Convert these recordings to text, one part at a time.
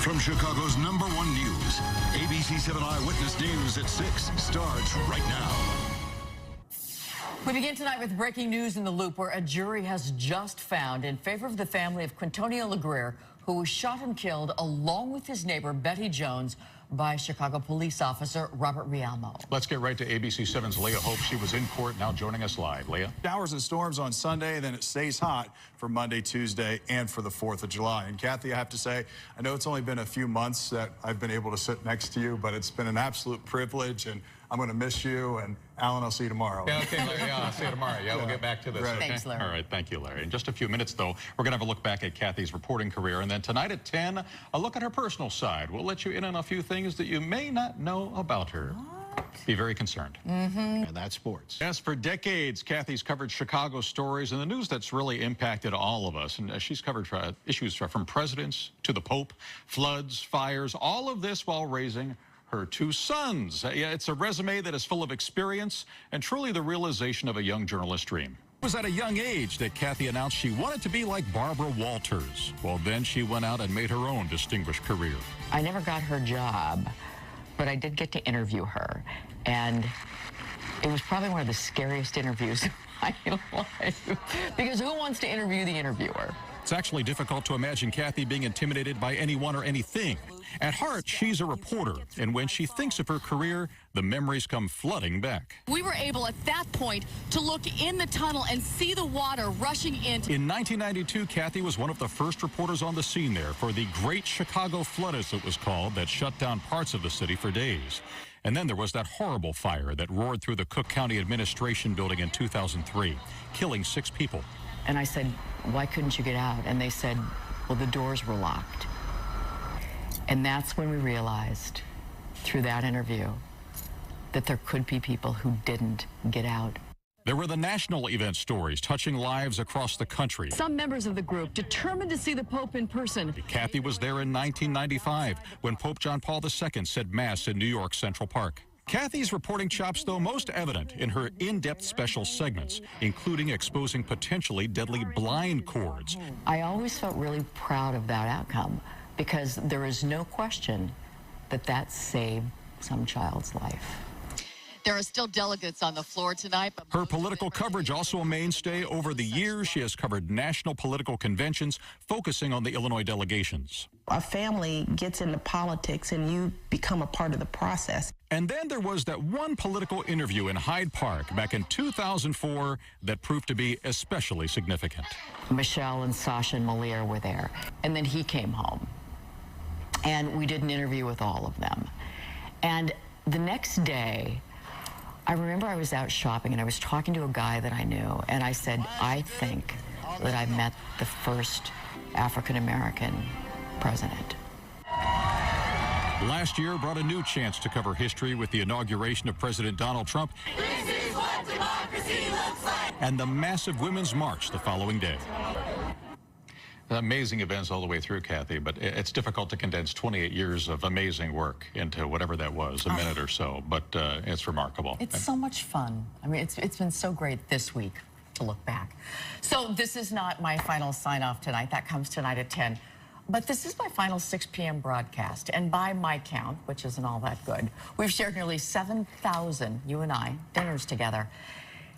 From Chicago's #1 news, ABC 7 Eyewitness News at 6 starts right now. We begin tonight with breaking news in the Loop, where a jury has just found in favor of the family of Quintonio LeGrier, who was shot and killed along with his neighbor Betty Jones by Chicago police officer Robert Rialmo. Let's get right to ABC 7's Leah Hope. She was in court, now joining us live. Leah? Showers and storms on Sunday, then it stays hot for Monday, Tuesday, and for the 4th of July. And Kathy, I have to say, I know it's only been a few months that I've been able to sit next to you, but it's been an absolute privilege, and I'm going to miss you. And Alan, I'll see you tomorrow. Yeah, okay, Larry. Yeah, I'll see you tomorrow. Yeah, we'll get back to this. Right. Okay? Thanks, Larry. All right, thank you, Larry. In just a few minutes, though, we're going to have a look back at Kathy's reporting career. And then tonight at 10, a look at her personal side. We'll let you in on a few things that you may not know about her. Be very concerned. And that's sports. Yes, for decades, Kathy's covered Chicago stories and the news that's really impacted all of us. And she's covered issues from presidents to the Pope, floods, fires, all of this while raising her 2 sons. Yeah, it's a resume that is full of experience and truly the realization of a young journalist's dream. It was at a young age that Kathy announced she wanted to be like Barbara Walters. Well, then she went out and made her own distinguished career. I never got her job, but I did get to interview her, and it was probably one of the scariest interviews of my life, because who wants to interview the interviewer? It's actually difficult to imagine Kathy being intimidated by anyone or anything. At heart, she's a reporter, and when she thinks of her career, the memories come flooding back. We were able at that point to look in the tunnel and see the water rushing in. In 1992, Kathy was one of the first reporters on the scene there for the Great Chicago Flood, as it was called, that shut down parts of the city for days. And then there was that horrible fire that roared through the Cook County Administration building in 2003, killing 6 people. And I said, why couldn't you get out? And they said, well, the doors were locked. And that's when we realized, through that interview, that there could be people who didn't get out. There were the national event stories touching lives across the country. Some members of the group determined to see the Pope in person. Kathy was there in 1995 when Pope John Paul II said Mass in New York's Central Park. Kathy's reporting chops, though, most evident in her in-depth special segments, including exposing potentially deadly blind cords. I always felt really proud of that outcome, because there is no question that that saved some child's life. There are still delegates on the floor tonight. But Her political coverage also a mainstay. Over the years, she has covered national political conventions, focusing on the Illinois delegations. A family gets into politics and you become a part of the process. And then there was that one political interview in Hyde Park back in 2004 that proved to be especially significant. Michelle and Sasha and Malia were there, and then he came home. And we did an interview with all of them. And the next day, I remember I was out shopping and I was talking to a guy that I knew, and I said, I think that I met the first African-American president. Last year brought a new chance to cover history with the inauguration of President Donald Trump. this is what democracy looks like. And the massive Women's March the following day. Amazing events all the way through, Kathy, but it's difficult to condense 28 years of amazing work into whatever that was, a minute or so, but it's remarkable. It's so much fun. I mean, it's been so great this week to look back. So this is not my final sign-off tonight. That comes tonight at 10. But this is my final 6 p.m. broadcast, and by my count, which isn't all that good, we've shared nearly 7,000, you and I, dinners together.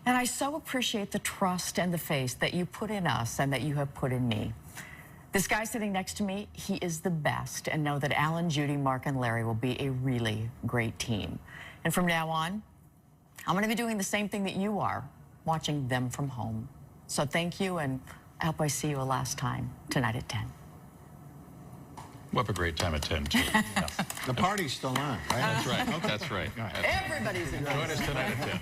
And I so appreciate the trust and the faith that you put in us and that you have put in me. This guy sitting next to me, he is the best, and know that Alan, Judy, Mark, and Larry will be a really great team. And from now on, I'm going to be doing the same thing that you are, watching them from home. So thank you, and I hope I see you a last time tonight at 10. We'll have a great time at 10, too. Yeah. The party's still on, right? That's right. Okay. That's right. Everybody's enjoying Join us tonight at 10.